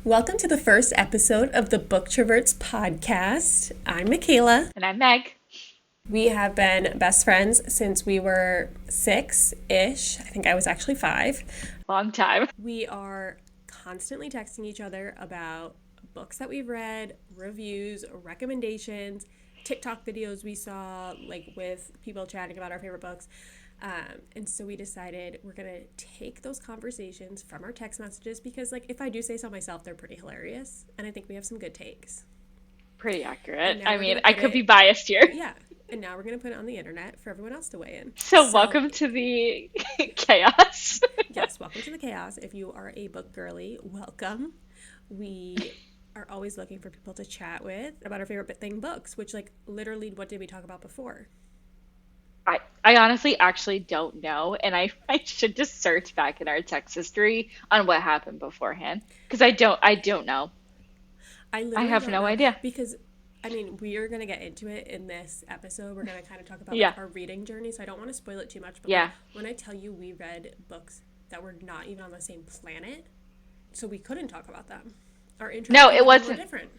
Welcome to the first episode of the Booktroverts Podcast. I'm McKayla. And I'm Meg. We have been best friends since we were 6-ish. I think I was actually 5. Long time. We are constantly texting each other about books that we've read, reviews, recommendations, TikTok videos we saw, like with people chatting about our favorite books. And so we decided we're going to take those conversations from our text messages because, like, if I do say so myself, they're pretty hilarious. And I think we have some good takes. Pretty accurate. I mean, I could be biased here. Yeah. And now we're going to put it on the internet for everyone else to weigh in. So welcome to the chaos. Yes, welcome to the chaos. If you are a book girly, welcome. We are always looking for people to chat with about our favorite thing, books, which, like, literally, what did we talk about before? I honestly actually don't know, and I should just search back in our text history on what happened beforehand, because I don't know. I have no idea. Because, I mean, we are going to get into it in this episode. We're going to kind of talk about our reading journey, so I don't want to spoil it too much, but like, when I tell you we read books that were not even on the same planet, so we couldn't talk about them. Our interests it wasn't different.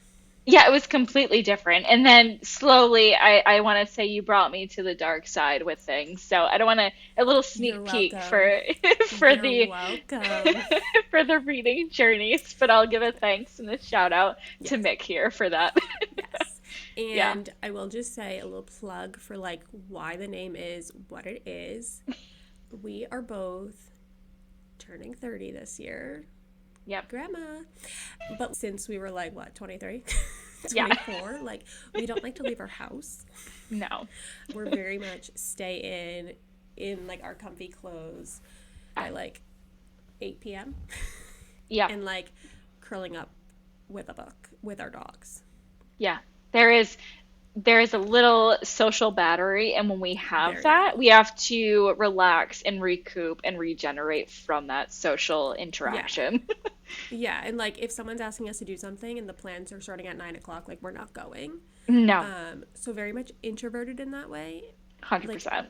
Yeah, it was completely different. And then slowly, I want to say you brought me to the dark side with things. So I don't want a little sneak peek for the for the reading journeys, but I'll give a thanks and a shout out to Mick here for that. Yes. And I will just say a little plug for like why the name is what it is. We are both turning 30 this year. Yep. Grandma. But since we were like, what, 23? 24? Like, we don't like to leave our house. No. We're very much stay in like our comfy clothes by like 8 p.m. Yeah. And like curling up with a book with our dogs. Yeah. There is a little social battery, and when we have that, we have to relax and recoup and regenerate from that social interaction. Yeah, and like if someone's asking us to do something and the plans are starting at 9 o'clock, like we're not going. No. So very much introverted in that way. 100%. Like,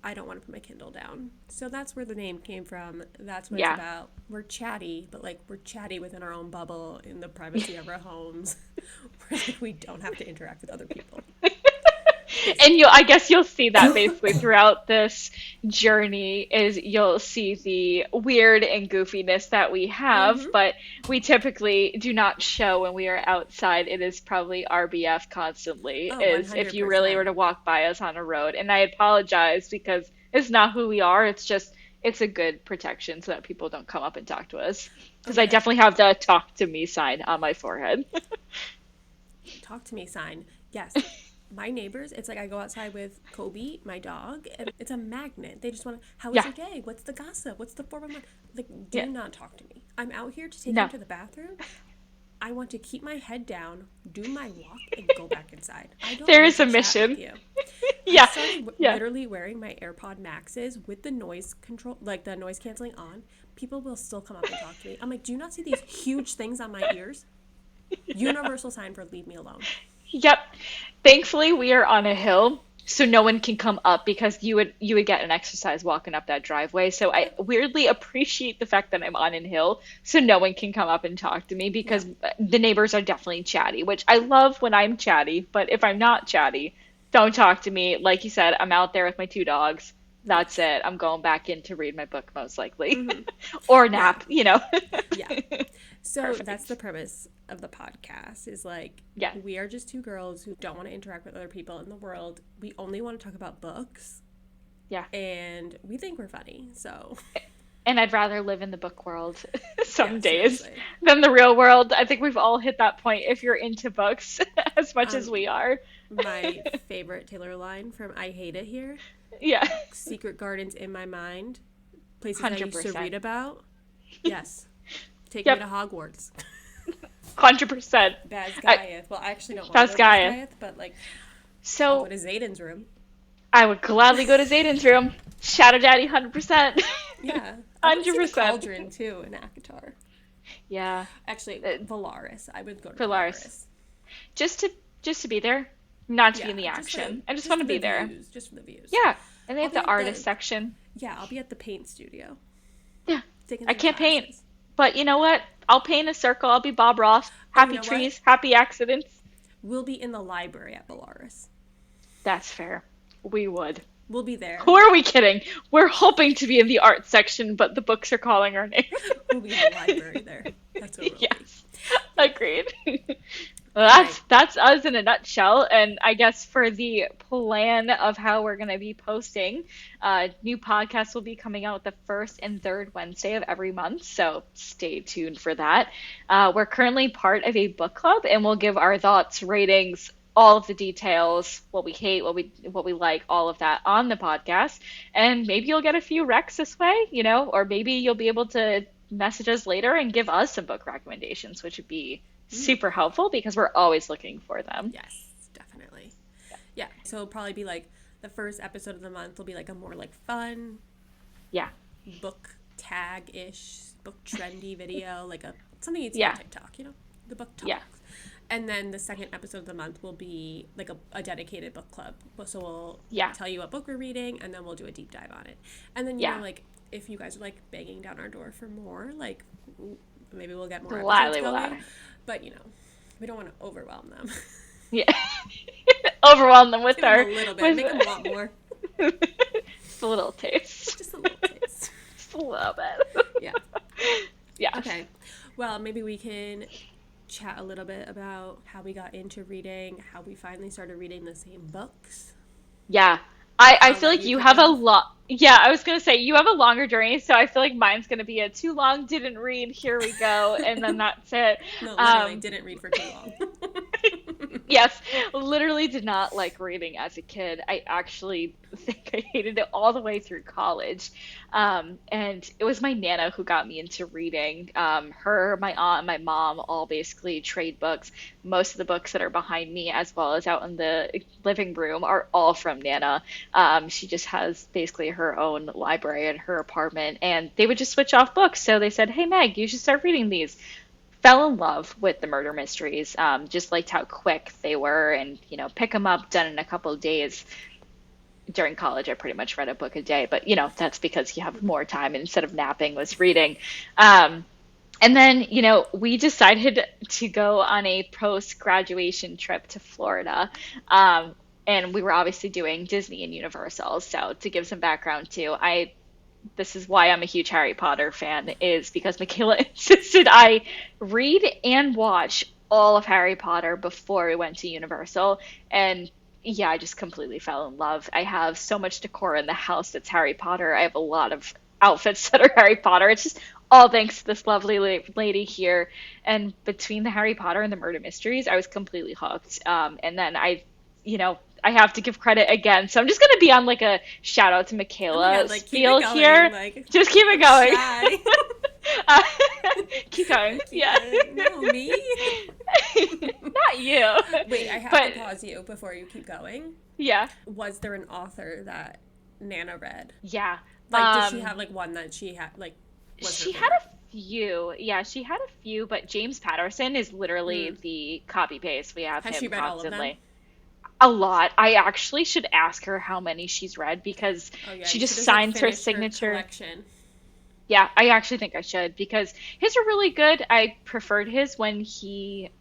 I don't want to put my Kindle down. So that's where the name came from. That's what it's about. We're chatty, but like we're chatty within our own bubble in the privacy of our homes. Where like, we don't have to interact with other people. And I guess you'll see that basically throughout this journey is you'll see the weird and goofiness that we have, but we typically do not show when we are outside. It is probably RBF constantly, is 100%. If you really were to walk by us on a road. And I apologize because it's not who we are. It's just, it's a good protection so that people don't come up and talk to us. Because I definitely have the talk to me sign on my forehead. Talk to me sign. Yes. My neighbors, it's like I go outside with Kobe, my dog, and it's a magnet. They just want to, how was your day? What's the gossip? What's the 411? Like, do not talk to me. I'm out here to take you to the bathroom. I want to keep my head down, do my walk, and go back inside. There is a mission. I started literally wearing my AirPod Maxes with the noise control, like the noise canceling on. People will still come up and talk to me. I'm like, do you not see these huge things on my ears? Universal sign for leave me alone. Yep. Thankfully, we are on a hill, so no one can come up because you would get an exercise walking up that driveway. So I weirdly appreciate the fact that I'm on a hill, so no one can come up and talk to me because the neighbors are definitely chatty, which I love when I'm chatty. But if I'm not chatty, don't talk to me. Like you said, I'm out there with my 2 dogs. That's it. I'm going back in to read my book most likely, or nap. So that's the premise of the podcast is like, we are just 2 girls who don't want to interact with other people in the world. We only want to talk about books. Yeah. And we think we're funny, so. And I'd rather live in the book world some days than the real world. I think we've all hit that point if you're into books as much as we are. My favorite Taylor line from I Hate It Here. Yeah. Secret gardens in my mind. Places 100%. I used to read about. Yes. Take me to Hogwarts. 100%. Basgaiath. Well, I actually don't want to go to Basgaiath, but like, I'll go to Zayden's room. I would gladly go to Zayden's room. Shadow Daddy, 100%. Yeah. 100%. Cauldron, too, in ACOTAR. Yeah. Actually, Valaris. I would go to Valaris. Just to be there. Not to be in the action. I just want to be there. Just for the views. Yeah. And they have the artist section. Yeah, I'll be at the paint studio. Yeah. Taking I some can't paint, classes. but you know what? I'll paint a circle. I'll be Bob Ross. Oh, you Happy know what? trees, happy accidents. We'll be in the library at Belarus. That's fair. We would. We'll be there. Who are we kidding? We're hoping to be in the art section, but the books are calling our name. We'll be in the library there. That's where we'll be. Yes, agreed. Well, All right. that's us in a nutshell. And I guess for the plan of how we're going to be posting, new podcasts will be coming out the first and third Wednesday of every month. So stay tuned for that. We're currently part of a book club, and we'll give our thoughts, ratings, all of the details, what we hate, what we like, all of that on the podcast. And maybe you'll get a few recs this way, or maybe you'll be able to message us later and give us some book recommendations, which would be super helpful because we're always looking for them. Yes, definitely. Yeah. So it'll probably be like the first episode of the month will be like a more like fun, Yeah. book tag-ish, book trendy video, like something you'd see on TikTok, the book talk. Yeah. And then the second episode of the month will be like a dedicated book club. So we'll tell you what book we're reading, and then we'll do a deep dive on it. And then, like, if you guys are, like, banging down our door for more, like, maybe we'll get more episodes going. But, we don't want to overwhelm them. Yeah. Overwhelm them with Give our... them a little bit. Make them want more. Just a little taste. Just a little taste. Just a little bit. Yeah. Yeah. Okay. Well, maybe we can chat a little bit about how we got into reading, how we finally started reading the same books. Yeah. I feel like you have a lot. Yeah, I was going to say, you have a longer journey, so I feel like mine's going to be a too long, didn't read, here we go, and then that's it. No, literally didn't read for too long. Yes, literally did not like reading as a kid. I actually think I hated it all the way through college. And it was my Nana who got me into reading. Her, my aunt, and my mom all basically trade books. Most of the books that are behind me, as well as out in the living room, are all from Nana. She just has basically her own library in her apartment, and they would just switch off books. So they said, "Hey, Meg, you should start reading these." Fell in love with the murder mysteries, just liked how quick they were, and pick them up, done in a couple of days. During college, I pretty much read a book a day, but that's because you have more time, and instead of napping was reading. And then we decided to go on a post-graduation trip to Florida, and we were obviously doing Disney and Universal. So to give some background too, this is why I'm a huge Harry Potter fan, is because McKayla insisted I read and watch all of Harry Potter before we went to Universal. And yeah, I just completely fell in love. I have so much decor in the house that's Harry Potter. I have a lot of outfits that are Harry Potter. It's just all thanks to this lovely lady here. And between the Harry Potter and the murder mysteries, I was completely hooked. And then I have to give credit again. So I'm just going to be on like a shout out to McKayla spiel here. Just keep it going. Keep going. Yeah. No, me? Not you. Wait, I have to pause you before you keep going. Yeah. Was there an author that Nana read? Yeah. Like, did she have like one that she had like? She had a few. Yeah, she had a few, but James Patterson is literally the copy paste. We have Has him she read constantly. All of them? A lot. I actually should ask her how many she's read because she just signs her signature. Collection. Yeah, I actually think I should because his are really good. I preferred his when he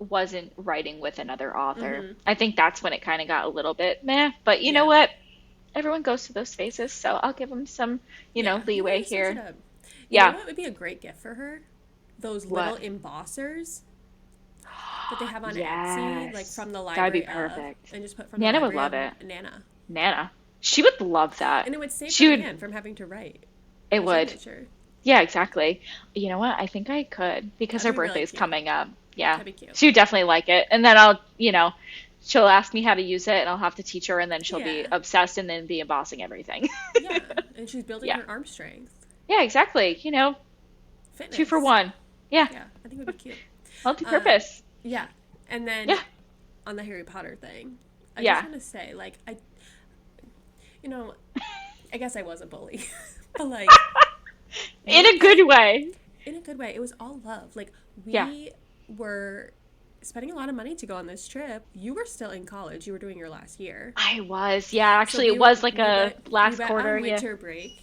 wasn't writing with another author. Mm-hmm. I think that's when it kind of got a little bit meh. But you know what? Everyone goes through those phases, so I'll give him some, leeway here. You know what would be a great gift for her? Those little embossers that they have on Etsy, like from the library. That'd be perfect. And just put from Nana the would love it. Nana. She would love that. And it would save her hand from having to write. It would. Signature. Yeah, exactly. You know what? I think I could because her birthday's coming up. Yeah. That'd be cute. She would definitely like it. And then I'll, she'll ask me how to use it and I'll have to teach her and then she'll be obsessed and then be embossing everything. Yeah. And she's building her arm strength. Yeah, exactly. Fitness. 2 for 1. Yeah. Yeah, I think it would be cute. Multi-purpose. Yeah. And then on the Harry Potter thing, I just want to say, like, I guess I was a bully. But, like... in a good way. In a good way. It was all love. Like, we were spending a lot of money to go on this trip. You were still in college. You were doing your last year. I was. Yeah, actually, so it was like a last quarter. We went on winter break.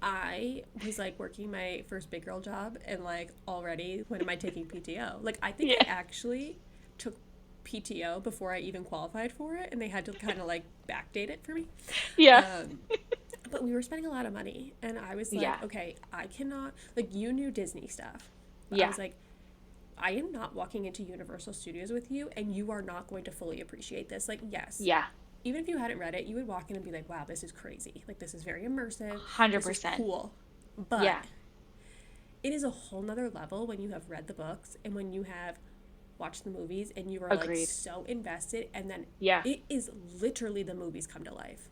I was like working my first big girl job and like already when am I taking PTO? Like I think I Yeah. actually took PTO before I even qualified for it and they had to kind of like backdate it for me. Yeah. Um, but we were spending a lot of money and I was Yeah. like, okay, I cannot like you knew Disney stuff. But I Yeah. was like, I am not walking into Universal Studios with you and you are not going to fully appreciate this. Like, yes, Yeah. even if you hadn't read it, you would walk in and be like, wow, this is crazy. Like, this is very immersive. This is 100%. cool. But Yeah. it is a whole nother level when you have read the books and when you have watched the movies and you are like Agreed. so invested and then Yeah. it is literally the movies come to life.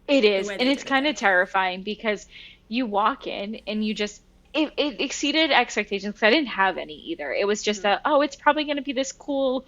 It The is, way and they it's did it kind of there. terrifying because you walk in and you just it exceeded expectations 'cause I didn't have any either. It was just Mm-hmm. a, oh, it's probably going to be this cool,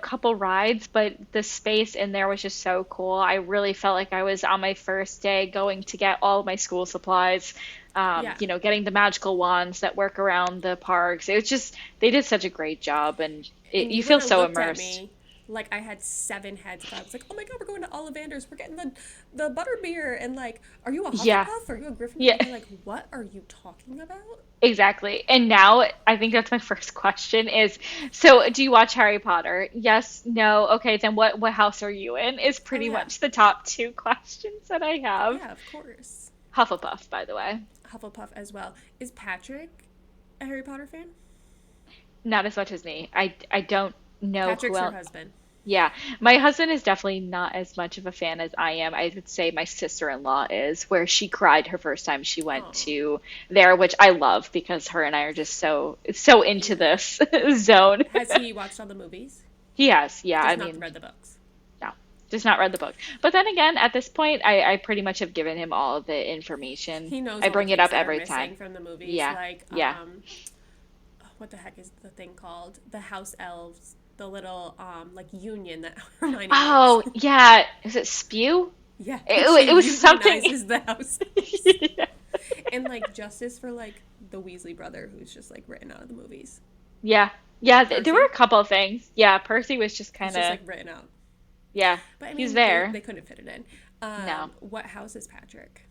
couple rides, but the space in there was just so cool. I really felt like I was on my first day going to get all of my school supplies, Yeah. getting the magical wands that work around the parks. It was just they did such a great job, and And you you would feel have so looked at immersed. me like I had seven heads if I was like, oh my god, we're going to Ollivanders, we're getting the butterbeer, and like, are you a Yeah. Hufflepuff? Are you a Gryffindor? Yeah. And you're like, what are you talking about? Exactly. And now I think that's my first question is, so do you watch Harry Potter? Yes, no. Okay, then what house are you in? Is Oh pretty yeah, much the top two questions that I have. yeah, of course. Hufflepuff, by the way. Hufflepuff as well. Is Patrick a Harry Potter fan? Not as much as me. I don't know who Patrick's her else. husband. Yeah, my husband is definitely not as much of a fan as I am. I would say my sister-in-law is, where she cried her first time she went Oh, to there, which I love because her and I are just so into yeah. this zone. Has he watched all the movies? He has, yeah. I Just not mean, read the books. no, just not read the book. But then again, at this point, I pretty much have given him all of the information. He knows I all the bring it things up that are every time. missing from the movies, Yeah, like yeah. what the heck is the thing called? The house elves, the little like union that Hermione makes. Oh, yeah. Is it Spew? Yeah, It she was something. unionizes the house elves. Yeah. And like justice for like the Weasley brother who's just like written out of the movies. Yeah, yeah. There were Percy. a couple of things. Yeah, Percy was just He's kind just of, like written out. yeah, But I he's mean they there. couldn't fit it in. No, What house is Patrick?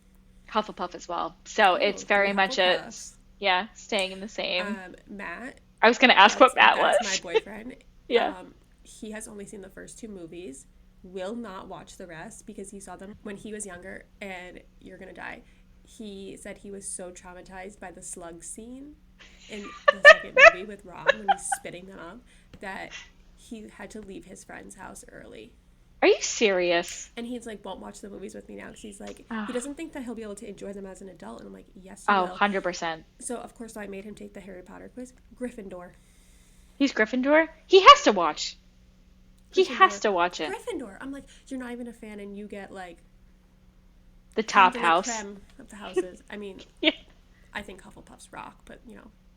Hufflepuff as well. So it's Oh, three very much Hufflepuffs. yeah, staying in the same. Matt, I was gonna ask what Matt that's my was. boyfriend. Yeah. He has only seen the first two movies. Will not watch the rest because he saw them when he was younger. And you're gonna die. He said he was so traumatized by the slug scene in the second movie with Ron when he's spitting them up that he had to leave his friend's house early. Are you serious? And he's like, won't watch the movies with me now because he's like, he Oh, doesn't think that he'll be able to enjoy them as an adult. And I'm like, yes, you oh, will. 100%. So, of course, I made him take the Harry Potter quiz. Gryffindor. He's Gryffindor? He has to watch. He has Gryffindor. to watch it. Gryffindor. I'm like, you're not even a fan and you get like The creme top de la house. creme of the houses. I mean, Yeah. I think Hufflepuff's rock, but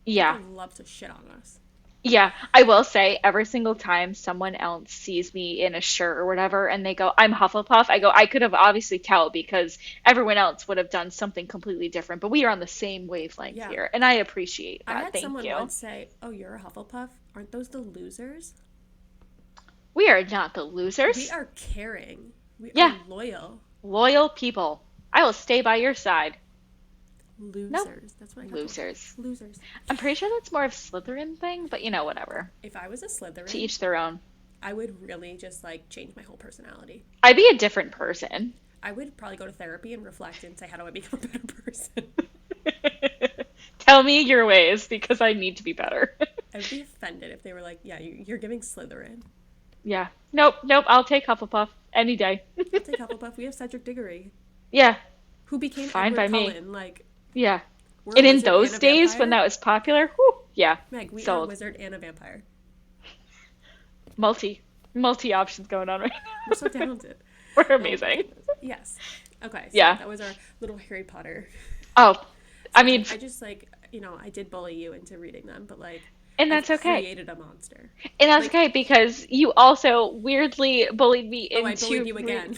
Yeah. people love to shit on us. Yeah, I will say every single time someone else sees me in a shirt or whatever and they go, I'm Hufflepuff, I go, I could have obviously tell because everyone else would have done something completely different, but we are on the same wavelength Yeah. here, and I appreciate I that. had Thank someone you. once say, oh, you're a Hufflepuff? Aren't those the losers? We are not the We losers. are caring. We are Yeah, loyal. loyal people. I will stay by your side. Nope, Losers. That's what I got told. losers. Losers. I'm pretty sure that's more of Slytherin thing, but whatever. If I was a To Slytherin, each their own. I would really just like change my whole personality. I'd be a different person. I would probably go to therapy and reflect and say, how do I become a better person? Tell me your ways because I need to be better. I would be offended if they were like, yeah, you're giving Slytherin. Yeah. Nope, nope, I'll take Hufflepuff any day. I'll take Hufflepuff. We have Cedric Diggory, Yeah, who became fine Edward by me. Cullen. Like, Yeah. we're a And in wizard those and a days when vampire. that was popular, whew, yeah, Meg, we are a sold. wizard and a vampire. Multi options going on right We're now. so talented. We're Oh my amazing. goodness. Yes. Okay, so Yeah. that was our little Harry Potter. Oh, I So mean, I just like, I did bully you into reading them, but like, and I've that's okay. created a monster. And that's Like, okay because you also weirdly bullied me oh, I bullied into you again.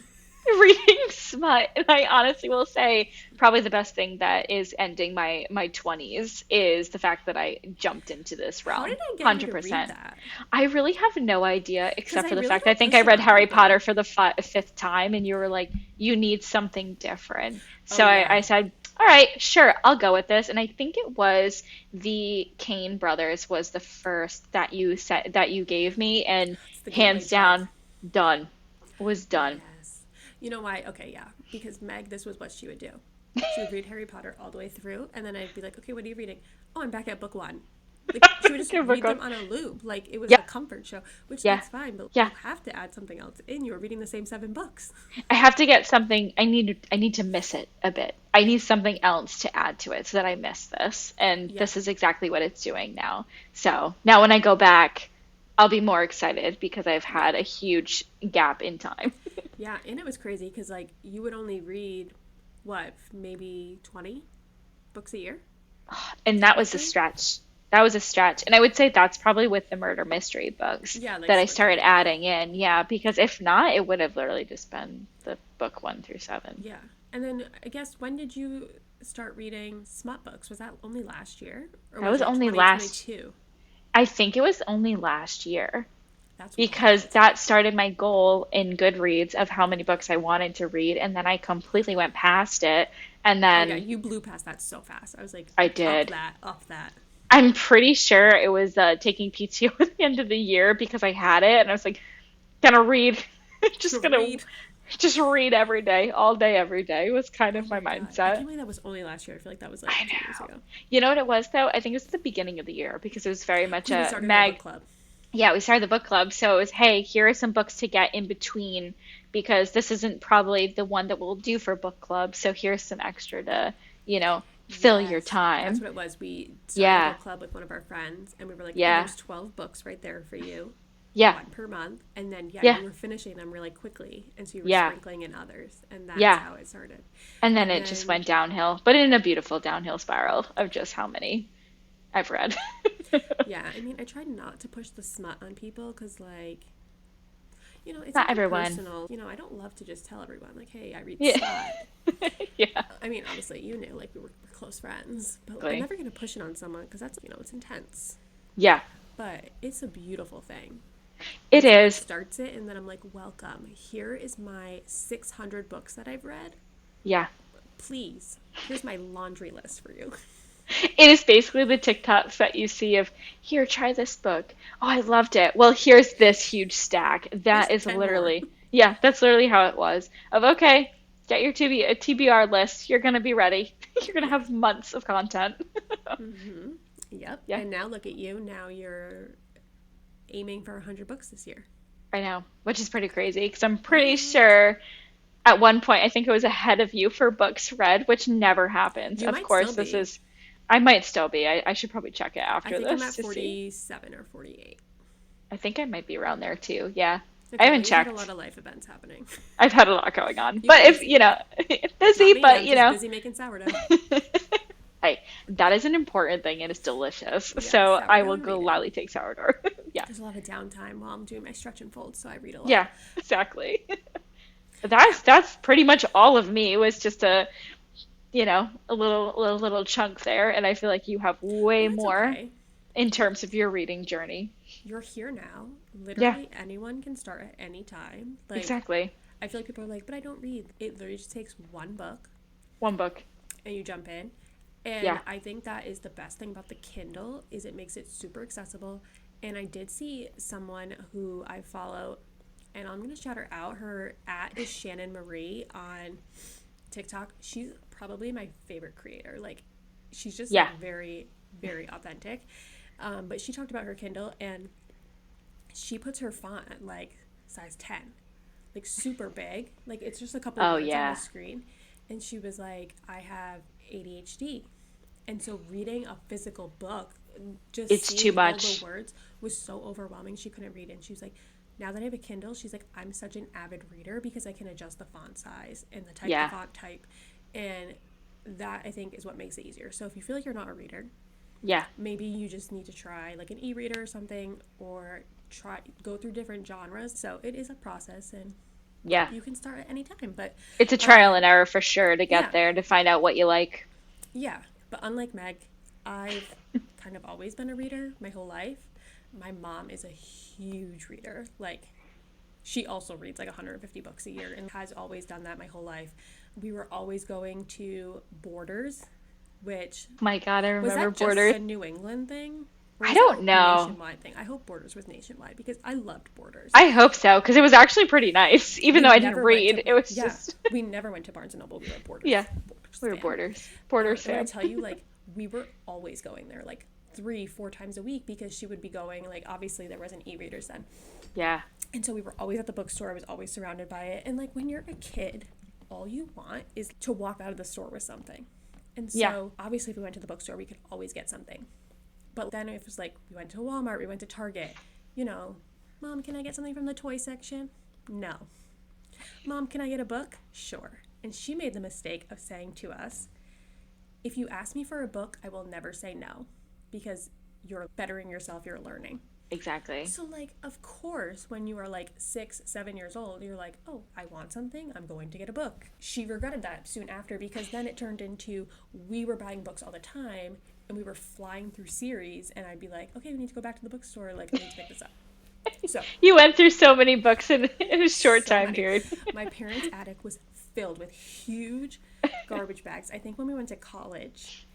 reading smut. And I honestly will say probably the best thing that is ending my 20s is the fact that I jumped into this How realm. did I get you to read 100%. that? I really have no idea, Because except I for the really fact I don't think I listen read on Harry people. Potter for the fifth time, and you were like, you need something different. Oh So I yeah. said, all right, sure, I'll go with this. And I think it was the Kane brothers was the first that you said that you gave me, and It's the gateway hands drug. down, done. Was done. Yes. You know why? Okay, yeah. Because Meg, this was what she would do. She would read Harry Potter all the way through, and then I'd be like, okay, what are you reading? Oh, I'm back at book one. Like, she would just Okay, book read one. them on a loop. Like, it was Yeah, a comfort show, which yeah, that's fine, but yeah. you have to add something else in. You were reading the same 7 books. I have to get something. I need to miss it a bit. I need something else to add to it so that I miss this. And Yeah. this is exactly what it's doing now. So now when I go back, I'll be more excited because I've Yeah. had a huge gap in time. Yeah, and it was crazy because, like, you would only read, what, maybe 20 books a year, And that was a technically? stretch. That was a stretch. And I would say that's probably with the murder mystery books Yeah, like that I switching started it. adding in. Yeah, because if not, it would have literally just been the book 1 through 7. Yeah. And then I guess when did you start reading smut books? Was that only last year? Or That was was it only last, 2022? I think it was only last year. That's Because wild. that started my goal in Goodreads of how many books I wanted to read, and then I completely went past it. And Oh yeah, then you blew past that so fast. I was like, I up did. that, up that. I'm pretty sure it was taking PTO at the end of the year because I had it, and I was like, gonna read, just gonna Read. just read every day, all day, every day was kind Oh of my my god. I mindset. can't believe that was only last year. I feel like that was like I 2 years know. ago. You know what it was though? I think it was the beginning of the year because it was very much Because we a started our book Meg. club. Yeah, we started the book club. So it was, hey, here are some books to get in between because this isn't probably the one that we'll do for book club. So here's some extra to, you know, fill your Yes, that's time. what it was. We started a Yeah, book club with one of our friends, and we were like, and yeah, there's 12 books right there for you, yeah, one per month. And then, yeah, yeah, you were finishing them really quickly. And so you were yeah, sprinkling in others. And that's yeah. how it started. And then And it just went then, downhill, but in a beautiful downhill spiral of just how many I've read. yeah, I mean, I tried not to push the smut on people because, like, it's Not something everyone. personal. I don't love to just tell everyone, like, hey, I read Yeah. smut. Yeah. I mean, obviously, like, we're close friends, but I'm Exactly. never going to push it on someone because it's intense. Yeah. But it's a beautiful thing It when someone is. starts it and then I'm like, welcome. Here is my 600 books that I've read. Yeah. Please, here's my laundry list for you. It is basically the TikToks that you see of, here, try this book. Oh, I loved it. Well, here's this huge stack. Here's That is 10 more. literally, yeah, that's literally how it was. Of, okay, get your TBR list. You're going to be ready. You're going to Yeah. have months of content. Yep. Yeah, And now look at you. Now you're aiming for 100 books this year. I know, which is pretty crazy because I'm pretty What? sure at one point I think it was ahead of you for books read, which never happens. You Of might still course, this be. is, I might still be. I should probably check it I after think I'm this at to see. 47 or 48. I think I might be around there too. Yeah. I Okay, well, haven't you've had a lot checked. of life events happening. I've had a lot going on. You've But been if, busy. Not busy, me. but I'm just busy making sourdough. hey, that is an important thing and it's delicious. Yeah, So I sourdough will and reading. gladly take sourdough. Yeah. There's a lot of downtime while I'm doing my stretch and fold, so I read a lot. Yeah, exactly. Yeah, That's pretty much all of me. It was just a little chunk there, and I feel like you have way well, that's more okay. in terms of your reading journey. You're here now. Yeah, Literally, anyone can start at any time. Like, exactly. I feel like people are like, but I don't read. It literally just takes one book One book. and you jump in. And Yeah. I think that is the best thing about the Kindle is it makes it super accessible. And I did see someone who I follow, and I'm gonna shout her out. Her @ is Shannon Marie on TikTok. She's probably my favorite creator. Like, she's just Yeah. like very, very authentic. But she talked about her Kindle, and she puts her font at like size 10, like super big. Like, it's just a couple Oh, words on the yeah. screen. And she was like, I have ADHD. And so reading a physical book, just It's too seeing all the much. words was so overwhelming. She couldn't read it. And she was like, now that I have a Kindle, she's like, I'm such an avid reader because I can adjust the font size and the Yeah. font type. And that, I think, is what makes it easier. So if you feel like you're not a reader, Yeah. maybe you just need to try like an e-reader or something, or go through different genres. So it is a process, and Yeah. you can start at any time. But It's a trial and um, error for sure to get yeah, there to find out what you like. yeah. But unlike Meg, I've kind of always been a reader my whole life. My mom is a huge reader. Like, she also reads like 150 books a year and has always done that my whole life. We were always going to Borders, which My God, I was remember that just Borders. a New England thing? Or I was that don't a know. nationwide thing? I hope Borders was nationwide because I loved Borders. I hope so, because it was actually pretty nice, even We though I didn't never went to, read. It was yeah, just, we never went to Barnes and Noble. We were Borders. yeah, Borders we were fam. Borders And when I fam. tell you, like, we were always going there, like 3-4 times a week because she would be going, like, obviously there wasn't e-readers then. Yeah. And so we were always at the bookstore. I was always surrounded by it. And, like, when you're a kid, all you want is to walk out of the store with something. And so, Yeah. obviously, if we went to the bookstore, we could always get something. But then if it was like, we went to Walmart, we went to Target, you know, Mom, can I get something from the toy section? No. Mom, can I get a book? Sure. And she made the mistake of saying to us, if you ask me for a book, I will never say no because you're bettering yourself, you're learning. Exactly. So, like, of course, when you are like 6-7 years old, you're like, oh, I want something, I'm going to get a book. She regretted that soon after because then it turned into we were buying books all the time and we were flying through series and I'd be like, okay, we need to go back to the bookstore, like, I need to pick this up. So You went through so many books in a short so time many. period. My parents' attic was filled with huge garbage bags. I think when we went to college,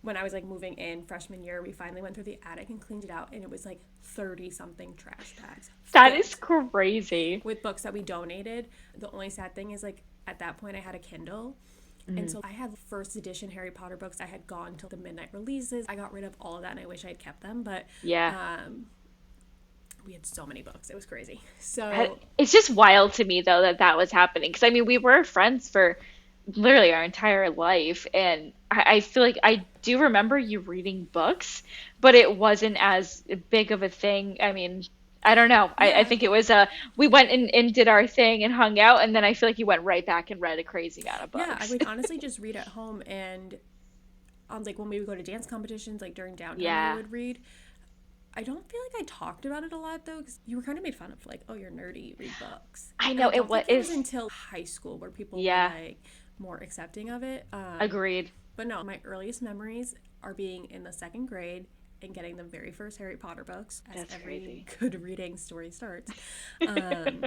when I was like moving in freshman year, we finally went through the attic and cleaned it out, and it was like 30 something trash bags. That filled is crazy. with books that we donated. The only sad thing is, like, at that point I had a Kindle. And so I had the first edition Harry Potter books. I had gone till the midnight releases. I got rid of all of that and I wish I had kept them. But Yeah. we had so many books. It was crazy. So It's just wild to me though that that was happening. Because I mean, we were friends for literally our entire life, and I feel like I do remember you reading books, but it wasn't as big of a thing. I mean, I don't know. I yeah. think it was we went and did our thing and hung out, and then I feel like you went right back and read a crazy amount of Yeah, I books. would honestly just read at home and like when we would go to dance competitions, like during downtime, Yeah. we would read. I don't feel like I talked about it a lot though, because you were kind of made fun of, like, oh, you're nerdy, you read books. I And know I don't think it was is. until high school where people were Yeah, like more accepting of it. agreed. But no, my earliest memories are being in the second grade and getting the very first Harry Potter books, as That's every crazy. good reading story starts, um,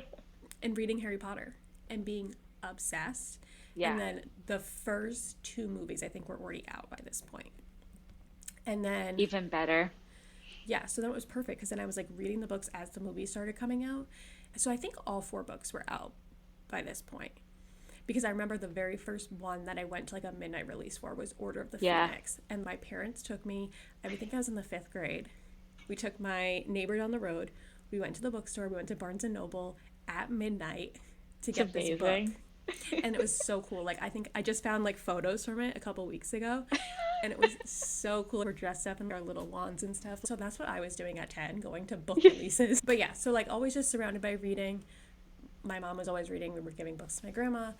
and reading Harry Potter and being obsessed. Yeah. And then the first two movies, I think, were already out by this point. And then, Even better. yeah, so then it was perfect because then I was like reading the books as the movies started coming out. So I think all 4 books were out by this point. Because I remember the very first one that I went to like a midnight release for was Order of the Yeah. Phoenix. And my parents took me, I would think I was in the 5th grade. We took my neighbor down the road. We went to the bookstore. We went to Barnes and Noble at midnight to It's get this book. amazing. And it was so cool. Like, I think I just found like photos from it a couple weeks ago. And it was so cool. We're dressed up in our little wands and stuff. So that's what I was doing at 10, going to book releases. But yeah, so like always just surrounded by reading. My mom was always reading. We were giving books to my grandma.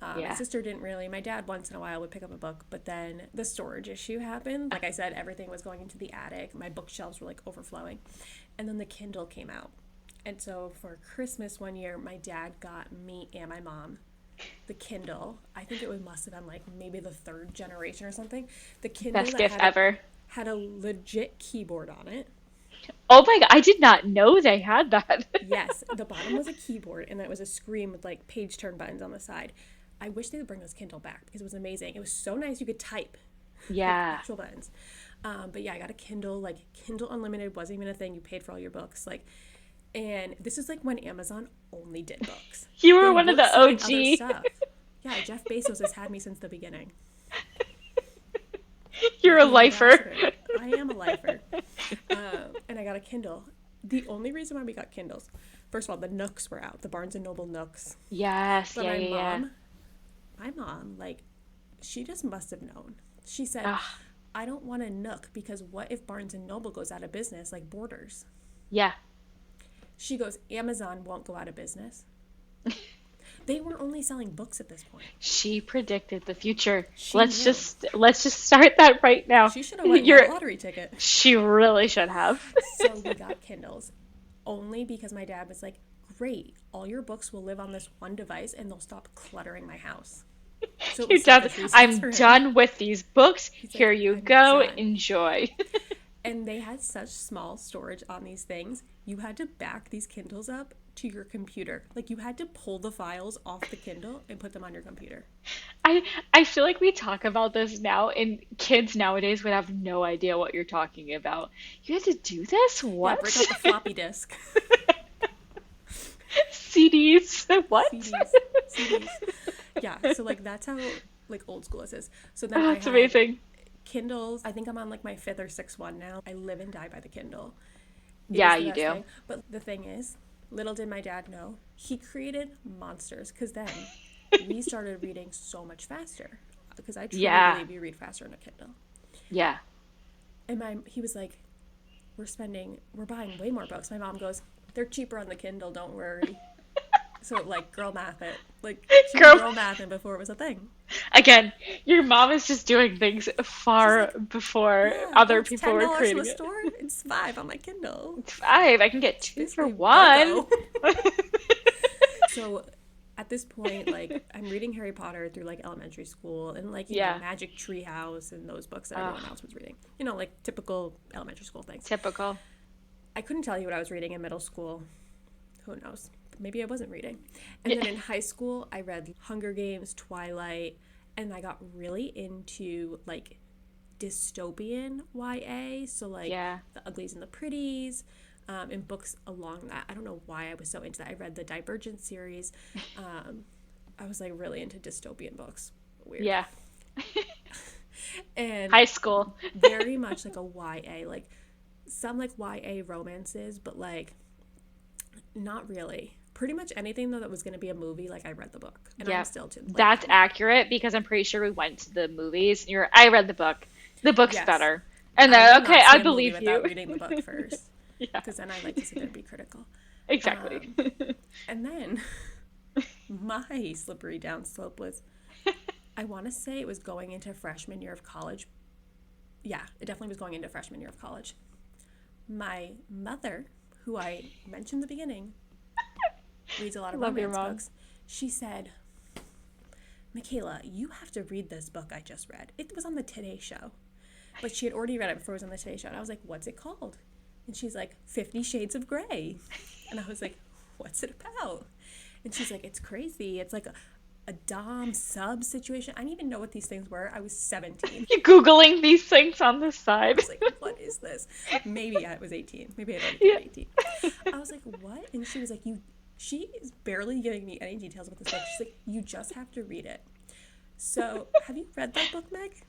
My Yeah. sister didn't really. My dad once in a while would pick up a book, but then the storage issue happened. Like I said, everything was going into the attic. My bookshelves were like overflowing. And then the Kindle came out. And so for Christmas one year, my dad got me and my mom the Kindle. I think it must have been like maybe the 3rd generation or something. The Kindle Best that gift ever. had a legit keyboard on it. Oh my God, I did not know they had that. Yes, the bottom was a keyboard and then it was a screen with like page turn buttons on the side. I wish they would bring this Kindle back because it was amazing. It was so nice. You could type with Yeah. actual buttons. But yeah, I got a Kindle. Like, Kindle Unlimited wasn't even a thing. You paid for all your books. Like, and this is like when Amazon only did books. You were They one of were the selling other OG. stuff. Yeah, Jeff Bezos has had me since the beginning. You're a He's an lifer. ambassador. I am a lifer. And I got a Kindle. The only reason why we got Kindles, first of all, the Nooks were out, the Barnes and Noble Nooks. Yes, But yeah, my yeah, yeah. mom, my mom, like, she just must have known. She said, Ugh, I don't want a Nook because what if Barnes and Noble goes out of business, like Borders? yeah. She goes, Amazon won't go out of business. They were only selling books at this point. She predicted the future. She Let's knew. just start that right now. She should have won a You're lottery ticket. She really should have. So we got Kindles only because my dad was like, great, all your books will live on this one device and they'll stop cluttering my house. So it You're was done. selfish reasons I'm for him. done with these books. He's like, Here you I'm go. done. Enjoy. And they had such small storage on these things. You had to back these Kindles up to your computer. Like, you had to pull the files off the Kindle and put them on your computer. I feel like we talk about this now, and kids nowadays would have no idea what you're talking about. You had to do this? Yeah, What? break out the floppy disk. CDs? What? CDs. Yeah, so like that's how like old school this is. So then Oh, I that's had amazing. Kindles. I think I'm on like my fifth or sixth one now. I live and die by the Kindle. It Yeah, is the you best do. thing. But the thing is, little did my dad know, he created monsters because then we started reading so much faster. Because I truly Yeah. believe you read faster on a Kindle. Yeah. And he was like, we're buying way more books. My mom goes, they're cheaper on the Kindle, don't worry. So like girl math it. Like she was Girl. girl mathing before it was a thing. Again, your mom is just doing things far She's before Yeah, other it's people were $10 in creating the it. store. It's $5 on my Kindle. 5. I can get 2 for Basically, 1. BOGO. So at this point, like I'm reading Harry Potter through like elementary school and like you Yeah. know Magic Treehouse and those books that everyone else was reading. You know, like typical elementary school things. Typical. I couldn't tell you what I was reading in middle school. Who knows? Maybe I wasn't reading. And then in high school, I read Hunger Games, Twilight, and I got really into like dystopian YA. So like Yeah. The Uglies and the Pretties, and books along that. I don't know why I was so into that. I read the Divergent series. I was like really into dystopian books. Weird. Yeah. And High school. very much like a YA, like some like YA romances, but like not really. Pretty much anything though that was going to be a movie, like I read the book, and Yeah. I'm still too. Like, That's accurate because I'm pretty sure we went to the movies. I read the book. The book's Yes. better. And I then, will not okay, see I a movie believe without you. reading the book first, Yeah, because then I like to sit there and be critical. exactly. And then my slippery downslope was, I want to say it was going into freshman year of college. Yeah, it definitely was going into freshman year of college. My mother, who I mentioned in the beginning, reads a lot of Love your romance mom. books. She said, "McKayla, you have to read this book I just read. It was on the Today Show." But she had already read it before it was on the Today Show. And I was like, "What's it called?" And she's like, 50 Shades of Grey. And I was like, "What's it about?" And she's like, "It's crazy. It's like a dom sub situation." I didn't even know what these things were. I was 17. You Googling these things on the side. I was like, "What is this?" Maybe I was 18. Maybe I'd already Yeah. turned 18. I was like, "What?" And she was like, she is barely giving me any details about this book. She's like, "You just have to read it." So, have you read that book, Meg?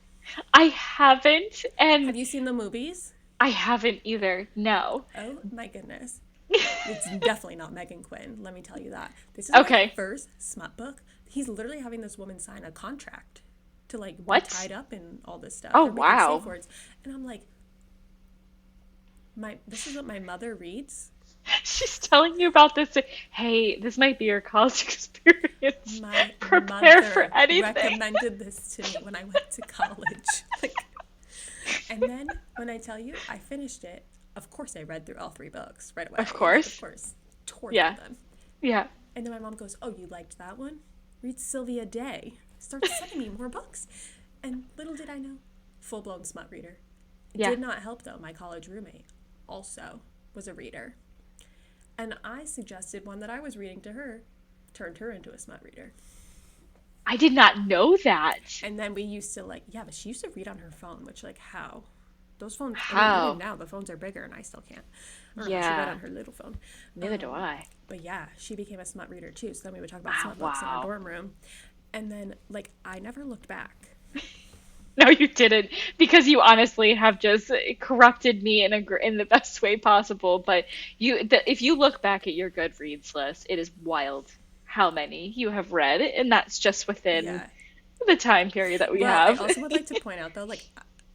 I haven't, and Have you seen the movies? I haven't either. No. Oh my goodness. It's definitely not Megan Quinn, let me tell you that. This is Okay. my first smut book. He's literally having this woman sign a contract to like be What? tied up and all this stuff. Oh, They're making wow. safe words. And I'm like, this is what my mother reads. She's telling you about this. Hey, this might be your college experience. My Prepare mother for anything. recommended this to me when I went to college. Like, and then when I tell you I finished it, of course I read through all 3 books right away. Of course. Like, of course. Tore Yeah. through them. Yeah. And then my mom goes, "Oh, you liked that one? Read Sylvia Day." Starts sending me more books. And little did I know, full-blown smut reader. It Yeah. did not help, though. My college roommate also was a reader. And I suggested one that I was reading to her, turned her into a smut reader. I did not know that. And then we used to, like, yeah, but she used to read on her phone, which, like, how? Those phones, I How? mean, even now, the phones are bigger, and I still can't. I don't know, she Yeah. read on her little phone. Neither do I. But yeah, she became a smut reader too. So then we would talk about Wow, smut books in wow. our dorm room. And then, like, I never looked back. No, you didn't, because you honestly have just corrupted me in the best way possible. But if you look back at your Goodreads list, it is wild how many you have read, and that's just within Yeah. the time period that we But have. I also would like to point out, though, like,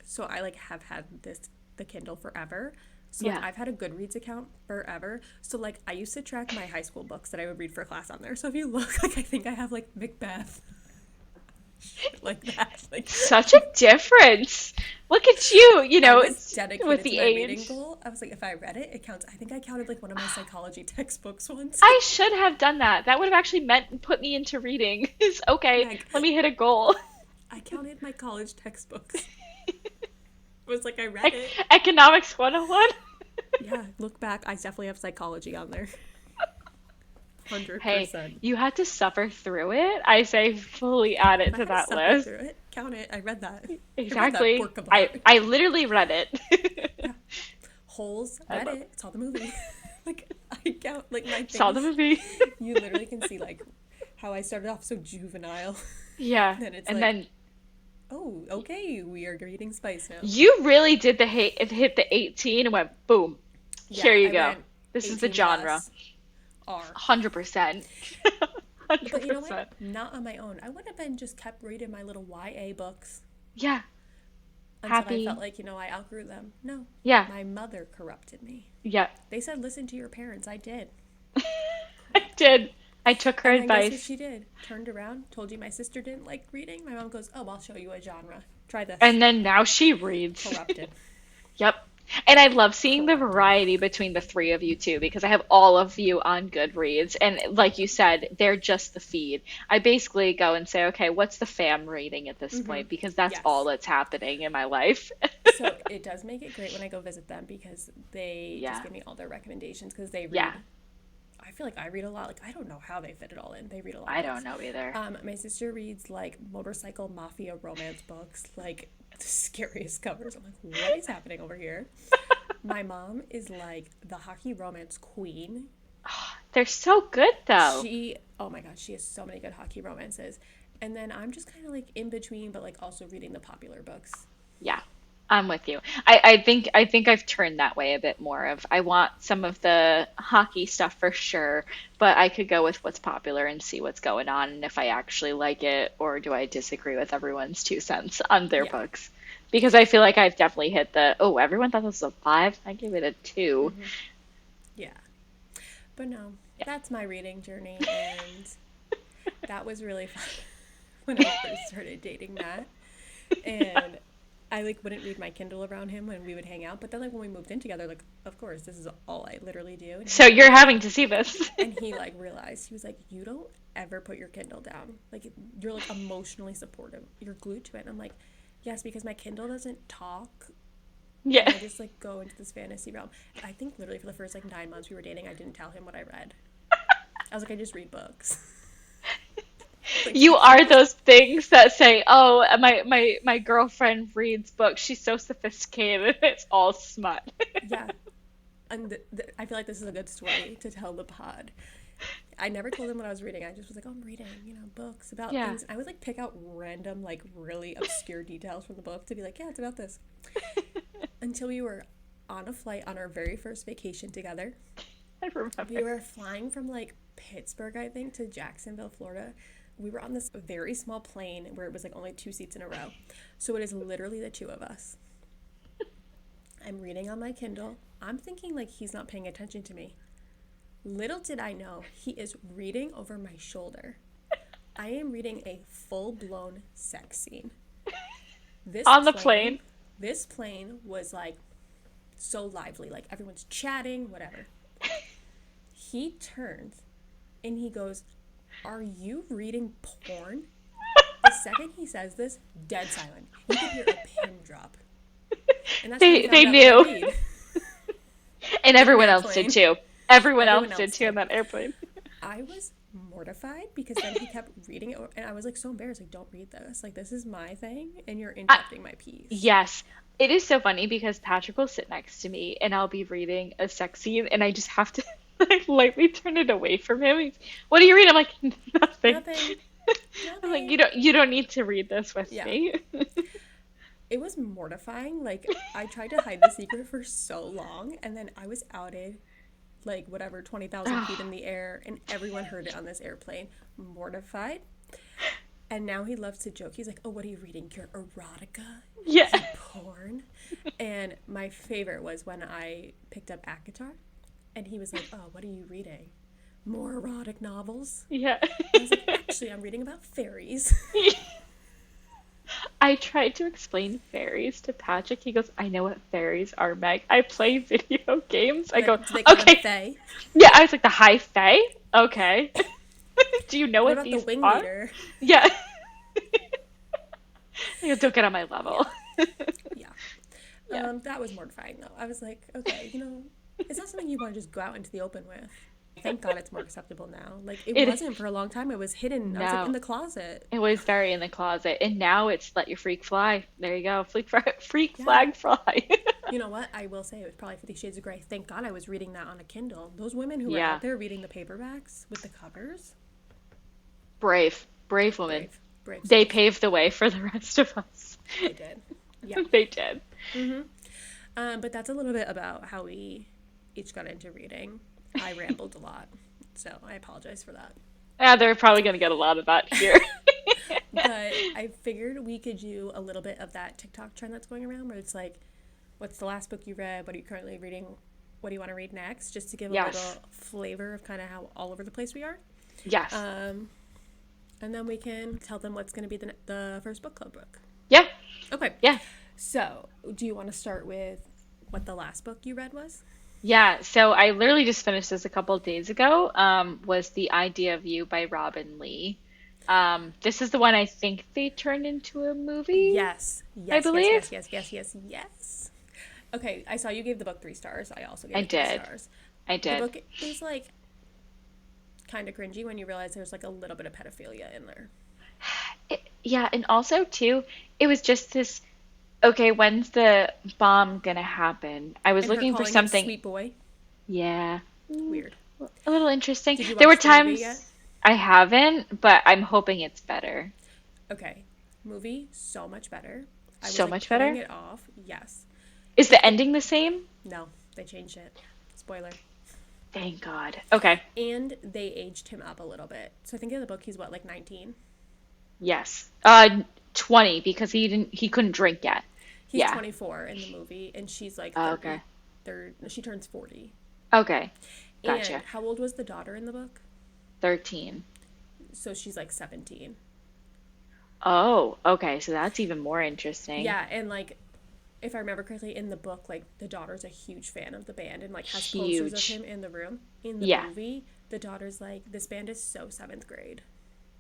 so I, like, have had the Kindle forever. So, like, Yeah. I've had a Goodreads account forever. So, like, I used to track my high school books that I would read for class on there. So if you look, like, I think I have, like, Macbeth. Shit like that. Like, Such a difference. Look at you, I was dedicated with to the my age. reading goal. I was like, if I read it, it counts. I think I counted, like, one of my psychology textbooks once. I should have done that. That would have actually put me into reading. Okay, Meg. let me hit a goal. I counted my college textbooks. It was like I read it. Economics 101. Yeah, look back. I definitely have psychology on there. Hey, 100%. you had to suffer through it. I say fully add If it I to had to that suffer list. through it, count it. I read that. I read that Exactly. work of I art. I literally read it. Yeah. Holes, I read love it. Saw the movie. Like, I count, like, my saw the things. movie. You literally can see, like, how I started off so juvenile. Yeah. Then it's And like, then oh, okay, we are reading spice now. you really did the hit the 18 and went boom. Here Yeah, you I go. went This is the 18 genre. plus R. 100%. But you know what? 100%. Not on my own. I would have been just kept reading my little YA books Yeah. until I felt Happy. like, I outgrew them. No, Yeah. my mother corrupted me. Yeah. They said, listen to your parents. I did. I Crap. did. I took her And then guess what advice. she did? Turned around, told you my sister didn't like reading. My mom goes, oh, I'll show you a genre. Try this. And then now she reads. Corrupted. Yep. And I love seeing the Corrupted. variety between the three of you too, because I have all of you on Goodreads. And like you said, they're just the feed. I basically go and say, okay, what's the fam rating at this point? Because that's all Yes. that's happening in my life. So it does make it great when I go visit them because they just Yeah. give me all their recommendations because they Yeah. read. I feel like I read a lot. Like, I don't know how they fit it all in. They read a lot of I books. don't know either. My sister reads like motorcycle mafia romance books, like the scariest covers. I'm like, what is happening over here? My mom is like the hockey romance queen. They're so good though. Oh my God, she has so many good hockey romances. And then I'm just kind of like in between, but like also reading the popular books. Yeah, I'm with you. I think I've turned that way a bit more of I want some of the hockey stuff for sure, but I could go with what's popular and see what's going on and if I actually like it or do I disagree with everyone's 2 cents on their Yeah. books. Because I feel like I've definitely hit the, oh, everyone thought this was a 5. I give it a 2. Yeah. But no, Yeah. that's my reading journey. And that was really fun when I first started dating Matt. And I like wouldn't read my Kindle around him when we would hang out. But then like when we moved in together, like of course this is all I literally do. And So you're having to see this. he like realized he was like, you don't ever put your Kindle down. Like you're like emotionally supportive. You're glued to it. And I'm like, yes, because my Kindle doesn't talk. Yeah. I just like go into this fantasy realm. I think literally for the first like 9 months we were dating, I didn't tell him what I read. I was like, I just read books. Like, You are those things that say, "Oh, my girlfriend reads books. She's so sophisticated. It's all smut." yeah. And I feel like this is a good story to tell the pod. I never told him what I was reading. I just was like, oh, I'm reading, books about Yeah. things. I would like pick out random, like really obscure details from the book to be like, yeah, it's about this. Until we were on a flight on our very first vacation together. I remember. We were flying from like Pittsburgh, I think, to Jacksonville, Florida. We were on this very small plane where it was like only 2 seats in a row. So it is literally the two of us. I'm reading on my Kindle. I'm thinking like he's not paying attention to me. Little did I know, he is reading over my shoulder. I am reading a full-blown sex scene. This On the plane. This plane was like so lively, like everyone's chatting, whatever. He turns and he goes, are you reading porn? The second he says this, dead silent. You can hear a pin drop. And that's They knew. what I read. And everyone an else did airplane. too. Everyone Everyone else did else too in did. that airplane. I was mortified because then he kept reading it, and I was like so embarrassed. Like, don't read this. Like, this is my thing, and you're interrupting my piece. Yes. It is so funny because Patrick will sit next to me and I'll be reading a sex scene and I just have to like lightly turn it away from him. What do you read? I'm like, nothing. Nothing. I'm like, you don't need to read this with Yeah. me. It was mortifying. Like, I tried to hide the secret for so long, and then I was outed, like, whatever, 20,000 feet in the air, and everyone heard it on this airplane. Mortified. And now he loves to joke. He's like, oh, what are you reading? Your erotica? Yeah. Your porn? And my favorite was when I picked up Akatar, and he was like, oh, what are you reading? More erotic novels? Yeah. I was like, actually, I'm reading about fairies. I tried to explain fairies to Patrick. He goes, I know what fairies are, Meg. I play video games. I go, Do they call them okay. fae? Yeah, I was like, the high fae? Okay. Do you know What what about the these wing are? leader? Yeah. I go, don't get on my level. Yeah. Yeah. That was mortifying, though. I was like, okay, it's not something you want to just go out into the open with. Thank God it's more acceptable now. Like, it It wasn't for a long time. It was hidden. I was like no, in the closet. it was very in the closet, and now it's let your freak fly. There you go, freak Yeah. flag fly. You know what? I will say it was probably 50 Shades of Grey. Thank God I was reading that on a Kindle. Those women who were Yeah, out there reading the paperbacks with the covers, brave woman. brave, brave They souls. paved the way for the rest of us. They did. Yeah. They did. But that's a little bit about how we each got into reading. I rambled a lot, so I apologize for that. Yeah, they're probably gonna get a lot of that here. But I figured we could do a little bit of that TikTok trend that's going around where it's like, what's the last book you read? What are you currently reading? What do you want to read next? Just to give a Yes. little flavor of kind of how all over the place we are. Yes. And then we can tell them what's going to be the first book club book. Yeah. Okay. Yeah. So, do you want to start with what the last book you read was? Yeah. So I literally just finished this a couple of days ago. Was The Idea of You by Robin Lee. This is the one I think they turned into a movie. Yes. I believe. Yes. Okay, I saw you gave the book 3 stars. I also gave I it 3 did. stars. I The did. book is like kind of cringy when you realize there's like a little bit of pedophilia in there. Yeah, and also too, it was just this. Okay, when's the bomb gonna happen? I was And her looking for calling it something. Sweet Boy. Yeah, Weird. a little interesting. Did you There were watch the movie times yet? I haven't, but I'm hoping it's better. Okay. Movie, so much better. I was So like much putting better? it off. Yes. Is the ending the same? No, they changed it. Spoiler. Thank God. Okay. And they aged him up a little bit. So I think in the book he's what, like 19? Yes. 20 because he couldn't drink yet. He's Yeah. 24 in the movie, and she's like Oh, 30. okay. She turns 40. Okay. Gotcha. And how old was the daughter in the book? 13. So she's like 17. Oh, okay. So that's even more interesting. Yeah, and like if I remember correctly, in the book, like the daughter's a huge fan of the band and like has posters of Huge. him in the room. In the Yeah. movie, the daughter's like, this band is so 7th grade.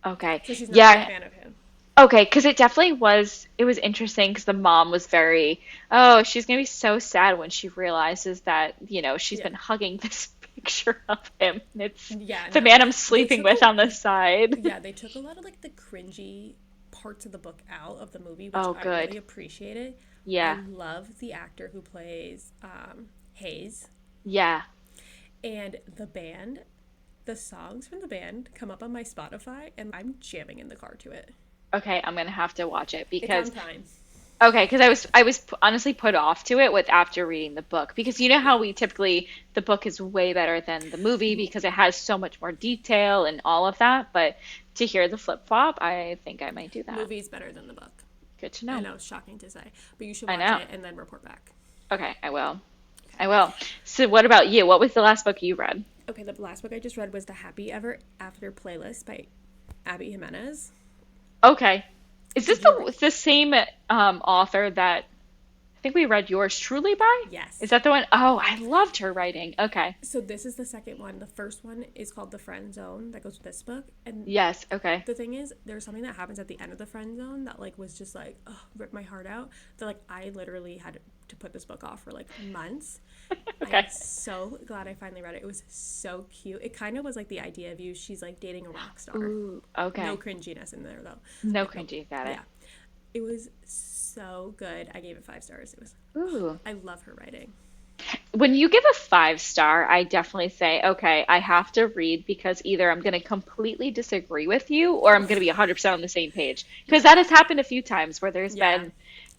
Okay. So she's not a Yeah. big fan of him. Okay, because it was interesting because the mom was very, oh, she's gonna be so sad when she realizes that, she's Yeah. been hugging this picture of him. And it's Yeah, the no. man I'm They sleeping took with a, on the side. yeah, they took a lot of like the cringy parts of the book out of the movie, which Oh, I good. really appreciated. Yeah. I love the actor who plays Hayes. Yeah. And the band, the songs from the band come up on my Spotify, and I'm jamming in the car to it. Okay, I'm gonna have to watch it It's because on time. okay, because I was honestly put off to it with after reading the book because you know how we typically the book is way better than the movie because it has so much more detail and all of that, but to hear the flip flop, I think I might do that. Movie's better than the book. Good to I know. know, it's shocking to say, but you should I watch know. it and then report back. Okay, I will. I will. So what about you? What was the last book you read? Okay, the last book I just read was The Happy Ever After Playlist by Abby Jimenez. Okay. Is this Did you the same author that I think we read yours truly by? Yes. Is that the one? Oh, I loved her writing. Okay. So this is the second one. The first one is called The Friend Zone that goes with this book. And Yes, okay. the thing is, there's something that happens at the end of The Friend Zone that like was just like, oh, ripped my heart out. That like I literally had to put this book off for like months. Okay. I'm so glad I finally read it. It was so cute. It kind of was like The Idea of You. She's like dating a rock star. Ooh, okay. No cringiness in there though. No Like, cringy, got it. Yeah. It was so good. I gave it 5 stars. It was Ooh. I love her writing. When you give a 5 star, I definitely say, okay, I have to read because either I'm going to completely disagree with you or I'm going to be 100% on the same page. Because that has happened a few times where there's Yeah. been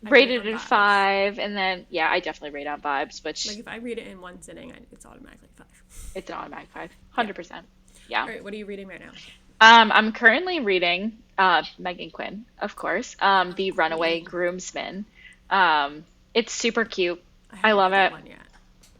I rate rated on at vibes. 5 and then, yeah, I definitely rate on vibes, which Like if I read it in one sitting, it's automatically 5. it's an automatic 5. 100%. Yeah. All right, what are you reading right now? I'm currently reading Megan Quinn, of course, The Runaway Groomsman. It's super cute. I haven't love read that it. one yet.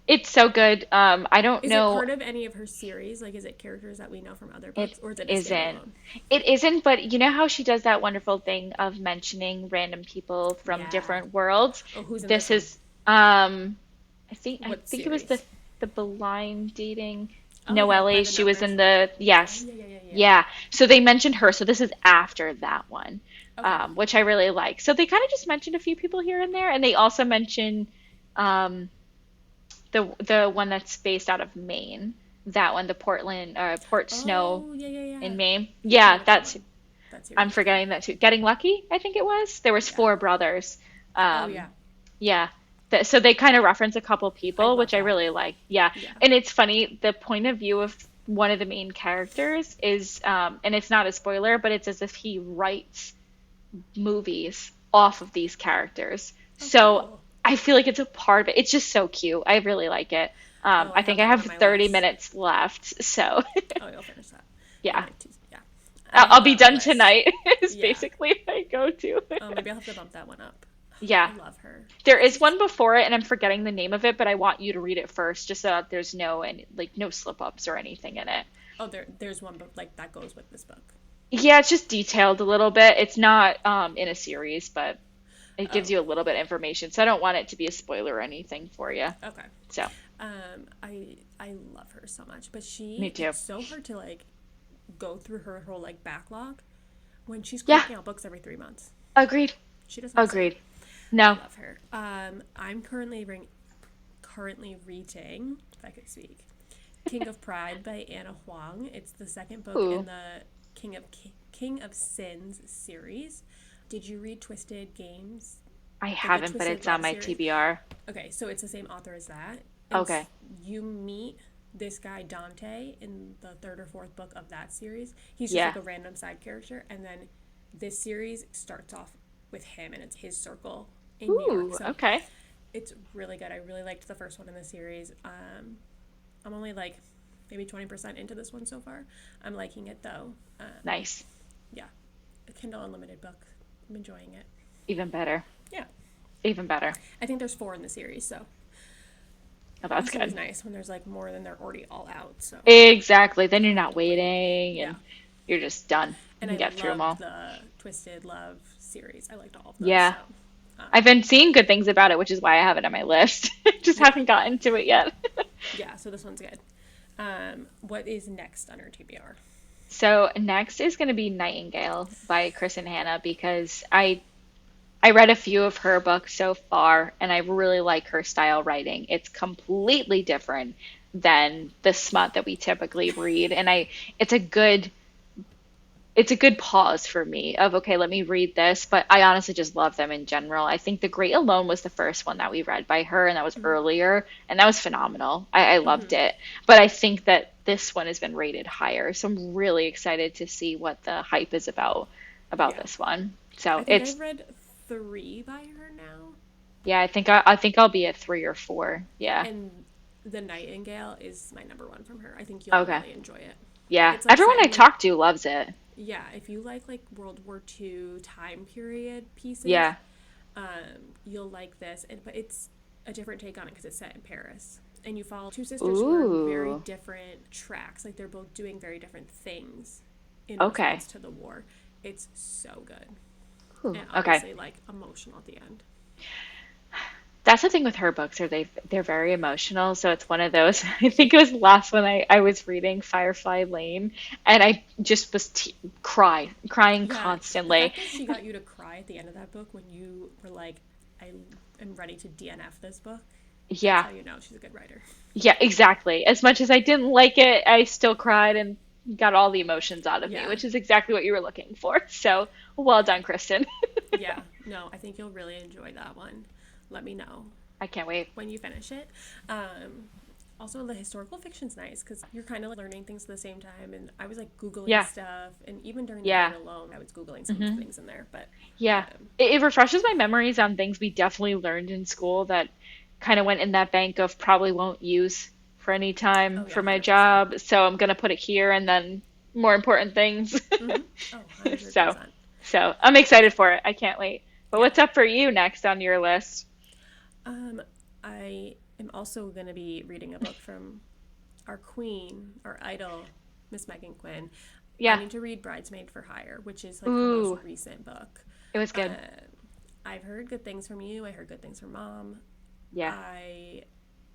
It's so good. I don't Is know. it part of any of her series? Like, is it characters that we know from other books, It or is it a isn't. standalone? It isn't, but you know how she does that wonderful thing of mentioning random people from Yeah. different worlds? Oh, who's in This this is I think What it was the series? blind dating Oh, yeah, by Noelle. the She was in numbers. the yes. Yeah. Yeah. So they mentioned her. So this is after that one, Okay. which I really like. So they kind of just mentioned a few people here and there, and they also mentioned um, the one that's based out of Maine. That one, the Portland, Port Snow Oh, yeah, yeah, in yeah. Maine. I Yeah, like that that's one. That I'm series. forgetting that too. Getting Lucky, I think it was. There was Yeah. four brothers. Oh, Um, yeah. yeah. So they kind of reference a couple I people, which love I that. really like. Yeah. Yeah. And it's funny, the point of view of one of the main characters is, and it's not a spoiler, but it's as if he writes movies off of these characters. Oh, So cool. I feel like it's a part of it. It's just so cute. I really like it. Oh, I I have think I that one have on my 30 list. minutes left. So Oh, you'll finish that in yeah, like two. Yeah. I I'll have be that on my done list. tonight, is Yeah. basically my go-to. Oh, maybe I'll have to bump that one up. Yeah. I love her. There It's is just one before it, and I'm forgetting the name of it, but I want you to read it first, just so that there's no slip ups or anything in it. oh, there's one book like that goes with this book. Yeah, it's just detailed a little bit. It's not in a series, but it gives Oh, you a little bit of information. So I don't want it to be a spoiler or anything for you. okay. So I love her so much, but me too. it's so hard to like go through her whole like backlog when she's Yeah, cranking out books every 3 months. agreed. She doesn't stop. Agreed. I No. love her. I'm currently reading, if I could speak, King of Pride by Anna Huang. It's the second book in Ooh, the King of Sins series. Did you read Twisted Games? I The haven't, but Twisted it's on Love my series? TBR. Okay, so it's the same author as that. And Okay. you meet this guy Dante in the third or fourth book of that series. He's just Yeah. like a random side character, and then this series starts off with him, and it's his circle in New York. Ooh, So okay. it's really good. I really liked the first one in the series. I'm only like maybe 20% into this one so far. I'm liking it though. Nice. Yeah, a Kindle Unlimited book. I'm enjoying it. Even better. Yeah, Even better. I think there's 4 in the series, so Oh, that's that's always good. nice when there's like more than they're already all out. So Exactly. Then you're I don't not have to wait. waiting Yeah, and you're just done. You and can I get through them loved all. the Twisted Love series. I liked all of those. Yeah. So I've um, been seeing good things about it, which is why I have it on my list. Just yeah, haven't gotten to it yet. yeah. So this one's good. What is next on our TBR? So next is going to be Nightingale by Chris and Hannah because I read a few of her books so far and I really like her style writing. It's completely different than the smut that we typically read and I it's a good it's a good pause for me of okay, let me read this, but I honestly just love them in general. I think The Great Alone was the first one that we read by her, and that was Mm-hmm. earlier, and that was phenomenal. I loved Mm-hmm. it. But I think that this one has been rated higher, so I'm really excited to see what the hype is about Yeah, this one. So I think it's I've read 3 by her now, yeah, I think I'll be at 3 or 4. Yeah. and The Nightingale is my number one from her. I think you'll Okay. really enjoy it. Yeah. It's like Everyone set I in like talk to loves it. yeah, if you like World War II time period pieces, Yeah. you'll like this. But it's a different take on it because it's set in Paris, and you follow 2 sisters who are on very Ooh. different tracks. Like they're both doing very different things in Okay. response to the war. It's so good, Ooh. and Okay. obviously like emotional at the end. That's the thing with her books, are they're very emotional. So it's one of those. I think it was the last one I was reading, Firefly Lane, and I just was crying Yeah, the constantly. fact that she got you to cry at the end of that book when you were like, "I am ready to DNF this book," that's Yeah, how you know she's a good writer. yeah, exactly. As much as I didn't like it, I still cried and got all the emotions out of me, Yeah, which is exactly what you were looking for. So well done, Kristen. yeah. No, I think you'll really enjoy that one. Let me know I can't wait. when you finish it. Also, the historical fiction's nice because you're kind of like learning things at the same time. And I was like Googling Yeah, stuff, and even during the yeah. grade alone, I was Googling some of the things in there. But Yeah, um, it refreshes my memories on things we definitely learned in school that kind of went in that bank of probably won't use for any time oh yeah, for my 100%. job. So I'm gonna put it here and then more important things. Mm-hmm. Oh, So, 100%. so I'm excited for it. I can't wait. But Yeah. what's up for you next on your list? Um, I am also going to be reading a book from our queen, our idol, Miss Megan Quinn. I Yeah. need to read Bridesmaid for Hire, which is like her most Ooh, recent book. it was good. Uh, I've heard good things from you. I heard good things from mom. Yeah. I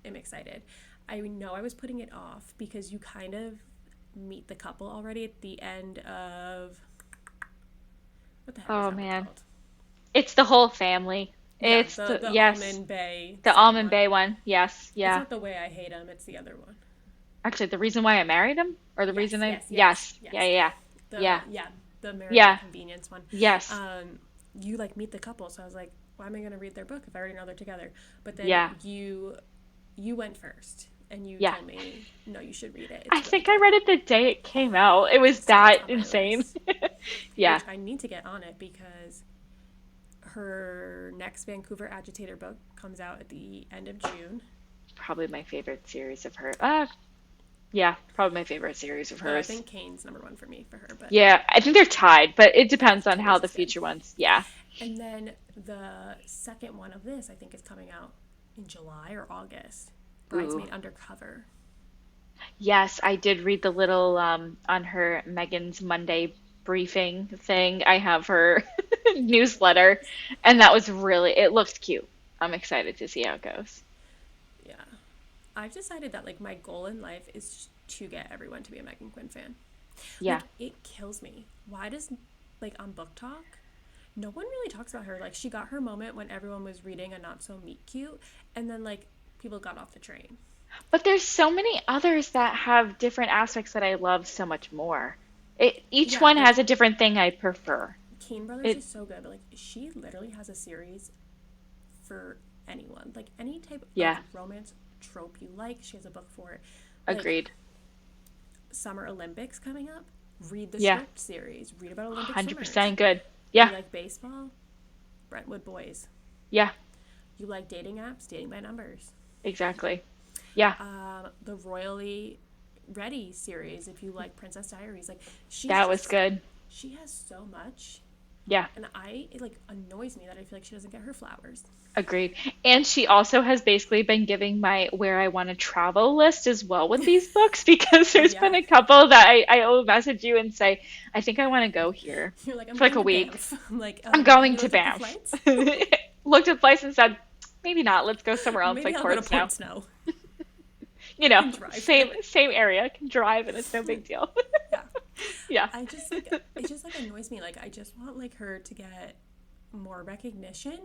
am excited. I know I was putting it off because you kind of meet the couple already at the end of what the heck is Oh that book man, called? it's the whole family. Yeah, It's the yes, Almond Bay the second Almond one. Bay one. Yes, It's yeah. not The Way I Hate Him. It's the other one. Actually, the reason why I married him, or the Yes, reason I, yes, yes, yes, yeah, yes. yeah, The yeah, yeah, the marriage by yeah, convenience one. yes, You like meet the couple, so I was like, why am I gonna read their book if I already know they're together? But then yeah, you went first and you yeah. told me, no, you should read it. I It's really think I good. read it the day it came out. It was So it's that on my insane. list, Yeah, which I need to get on it because her next Vancouver Agitator book comes out at the end of June. probably my favorite series of her. Yeah, probably my favorite series of Though I hers. think Kane's number one for me for her, but Yeah, I think they're tied, but it yeah, depends on how Taylor's the is good. future ones. Yeah. And then the second one of this, I think, is coming out in July or August. Ooh. Bridesmaid Undercover. Yes, I did read the little on her Megan's Monday briefing thing. I have her newsletter, and that was really, it looks cute. I'm excited to see how it goes. Yeah. I've decided that, like, my goal in life is to get everyone to be a Megan Quinn fan. Yeah. Like, it kills me. Why does, like, on Book Talk, no one really talks about her. Like, she got her moment when everyone was reading a not so meet cute, and then, like, people got off the train. But there's so many others that have different aspects that I love so much more. Each Yeah, one like, has a different thing I prefer. Kane Brothers It, is so good, but, like, she literally has a series for anyone. Like, any type of yeah, romance trope you like, she has a book for it. Like, agreed. Summer Olympics coming up, read the Yeah, script series, read about Olympic swimmers. 100% good. You Yeah, like baseball? Brentwood Boys. yeah, You like dating apps? Dating by Numbers. exactly. Yeah, The Royally Ready series, if you like Princess Diaries. Like, she's that was just, good. she has so much. Yeah. And it like annoys me that I feel like she doesn't get her flowers. Agreed. And she also has basically been giving my where I want to travel list as well with these books because there's been Yeah. a couple that I will message you and say, I think I want to go here You're like, I'm for like going a to week. Banff. I'm like, I'm have going you to looked up the Banff. flights? Looked at the place and said, maybe not. Let's go somewhere else Maybe like I'll go to Port Snow. Port Snow You know, and drive. same area. I can drive and it's no big deal. Yeah. Yeah. I just like it just like annoys me. Like, I just want like her to get more recognition.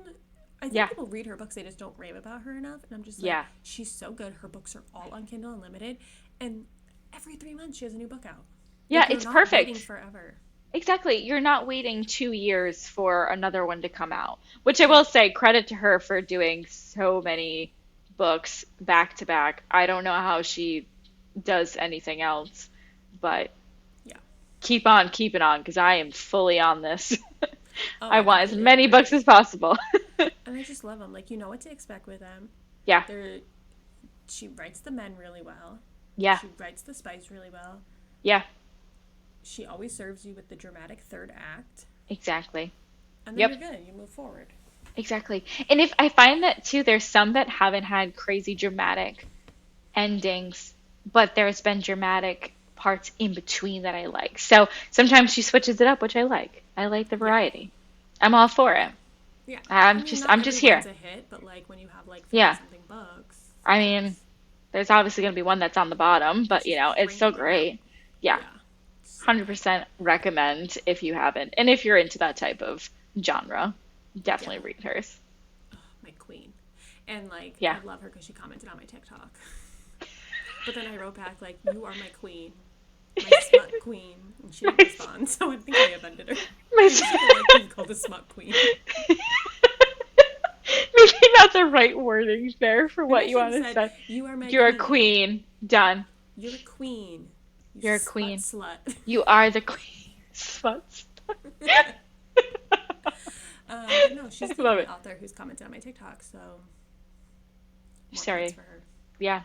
I think Yeah. people read her books, they just don't rave about her enough. And I'm just like, Yeah. she's so good. Her books are all on Kindle Unlimited, and every 3 months she has a new book out. Yeah, Like, you're it's not waiting perfect. forever. Exactly. You're not waiting 2 years for another one to come out, which I Yeah. will say credit to her for doing so many books back to back. I don't know how she does anything else, but Yeah. keep on keeping on because I am fully on this. Oh, I I want as completely many books agree. as possible. And I just love them. Like, you know what to expect with them. Yeah. They're She writes the men really well. Yeah. She writes the spice really well. Yeah. She always serves you with the dramatic third act, Exactly. and then Yep. you're good. You move forward. Exactly. And if I find that too, there's some that haven't had crazy dramatic endings, but there's been dramatic parts in between that I like. So sometimes she switches it up, which I like. I like the Yeah. variety. I'm all for it. Yeah. I I'm mean, just not I'm every just one's here. a hit, but like when you have like 50 Yeah. something books, I mean, there's obviously going to be one that's on the bottom, but just it's so cranking them out. great. Yeah. Yeah. So good. 100% recommend if you haven't. And if you're into that type of genre, Yeah. definitely read hers. My queen. And like, Yeah. I love her because she commented on my TikTok. But then I wrote back, like, you are my queen. My smut queen. And she didn't My, respond, so I think I offended her. my, I just feel like being called a smut queen. maybe not the right wording there for Maybe I what you should want have to said, say. you are my You're a queen. queen. Done. You're a queen. You You're a smut queen. slut. You are the queen. Sluts. But no, she's the Love only it. author who's commented on my TikTok, so more points Sorry. for her. Yeah.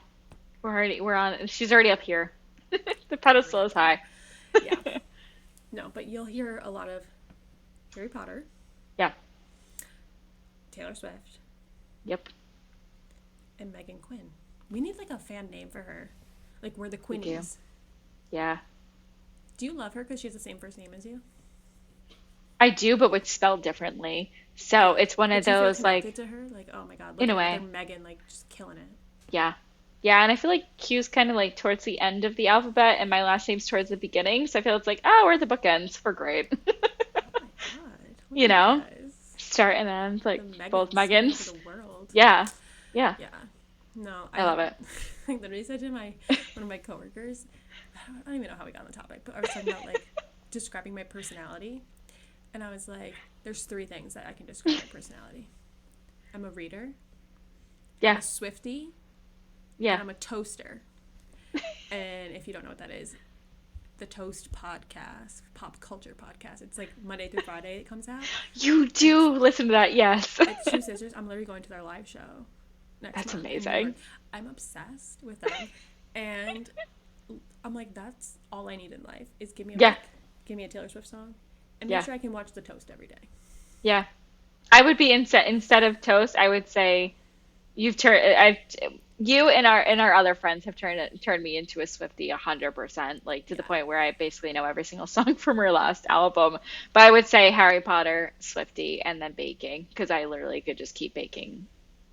We're on. She's already up here. The pedestal is high. Yeah. No, but you'll hear a lot of Harry Potter, Yeah. Taylor Swift, Yep. and Megan Quinn. We need like a fan name for her. Like, we're the We do. Quinnies. Yeah. Do you love her because she has the same first name as you? I do, but it's spelled differently. So it's one But of do you feel those connected like, to her? Like, oh my god, in look a at way. their Megan, like, just killing it. Yeah. Yeah, and I feel like Q's kind of like towards the end of the alphabet, and my last name's towards the beginning. So I feel it's like, oh, we're the bookends. We're great. Oh my god. Look You at know, you guys. start and end, The like Megans both taking over Megans. the world. Yeah. Yeah. Yeah. No, I love it. I literally said to one of my coworkers, I don't even know how we got on the topic, but I was talking about like describing my personality, and I was like, there's three things that I can describe my personality. I'm a reader. I'm Yeah. a Swiftie. And Yeah. I'm a toaster. And if you don't know what that is, the Toast podcast, pop culture podcast. It's like Monday through Friday it comes out. You do listen to that, yes. It's two sisters. I'm literally going to their live show next That's month in New amazing. York. I'm obsessed with them. And I'm like, that's all I need in life is give me a Yeah. book, give me a Taylor Swift song, and Yeah. make sure I can watch The Toast every day. Yeah. I would be instead of toast, I would say you and our other friends have turned me into a Swiftie 100%, like to the Yeah. point where I basically know every single song from her last album. But I would say Harry Potter, Swiftie, and then baking, because I literally could just keep baking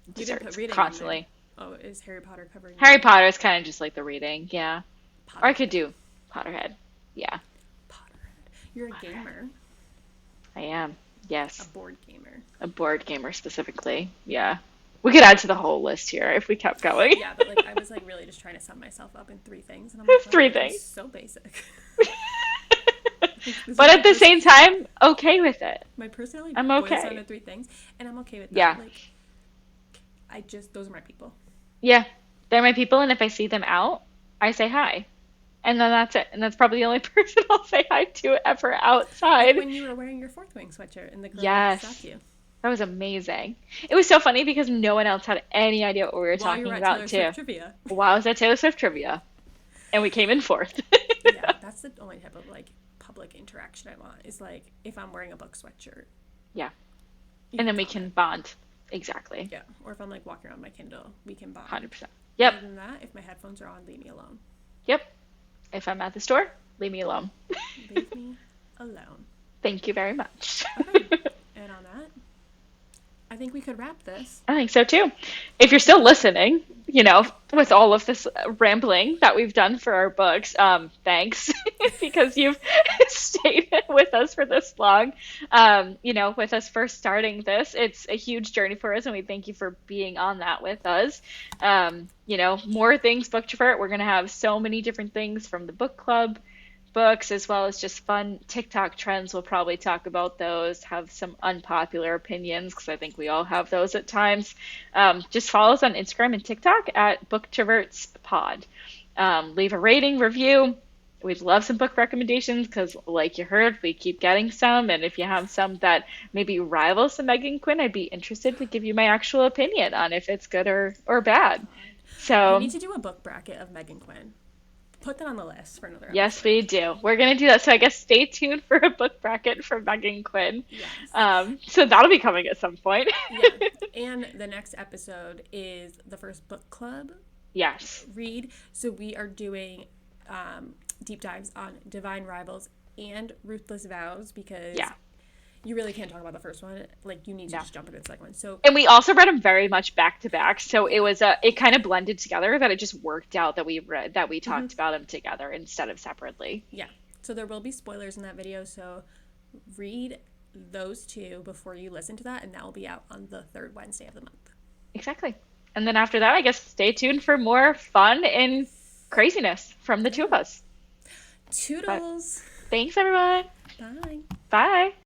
You didn't put desserts reading in constantly. there. Oh, is Harry Potter covering Harry Potter is kind of just like the reading, yeah. Or I could Potterhead? do Potterhead. Yeah, Potterhead. You're a gamer. I am. A Yes, board gamer. a board gamer specifically. Yeah. We could add to the whole list here if we kept going. Yeah, but like I was like really just trying to sum myself up in three things, and I'm like, wow, Three I'm things. so basic. But at the same time, okay with it. my personality I'm boils okay. down to three things, and I'm okay with that. Yeah. Like, those are my people. Yeah. They're my people, and if I see them out, I say hi. And then that's it. And that's probably the only person I'll say hi to ever Like outside. when you were wearing your Fourth Wing sweatshirt, and the girl Yes. stopped you That was amazing. It was so funny because no one else had any idea what we were while you talking were at about, Taylor too. Swift trivia. Wow, I was at Taylor Swift trivia. And we came in fourth. Yeah, that's the only type of like public interaction I want. Is like if I'm wearing a book sweatshirt. Yeah. You And then we comment. can bond. Exactly. Yeah, or if I'm like walking around my Kindle, we can bond. 100%. Other Yep. than that, if my headphones are on, leave me alone. Yep. If I'm at the store, leave me alone. Leave me alone. Thank you very much. Okay. And on that, I think we could wrap this. I think so too. If you're still listening, with all of this rambling that we've done for our books, thanks because you've stayed with us for this long. With us first starting this, it's a huge journey for us, and we thank you for being on that with us. More things, Booktrovert. We're going to have so many different things from the book club books as well as just fun TikTok trends. We'll probably talk about those, have some unpopular opinions because I think we all have those at times. Just follow us on Instagram and TikTok at Booktroverts Pod. Leave a rating, review. We'd love some book recommendations because, like you heard, we keep getting some. And if you have some that maybe rival some Meg and Quinn, I'd be interested to give you my actual opinion on if it's good or bad. We So, need to do a book bracket of Meg and Quinn. Put that on the list for another yes, episode. we do. We're going to do that. So I guess stay tuned for a book bracket for Meg and Quinn. Yes. So that'll be coming at some point. Yeah. And the next episode is the first book club Yes. read. So we are doing deep dives on Divine Rivals and Ruthless Vows because Yeah. you really can't talk about the first one. Like, you need to No. just jump into the second one. So, And we also read them very much back to back. So it kind of blended together that it just worked out that we talked about them together instead of separately. yeah. So there will be spoilers in that video. So read those two before you listen to that. And that will be out on the third Wednesday of the month. Exactly. And then after that, I guess stay tuned for more fun and craziness from the two of us. Toodles. Thanks, everyone. Bye. Bye.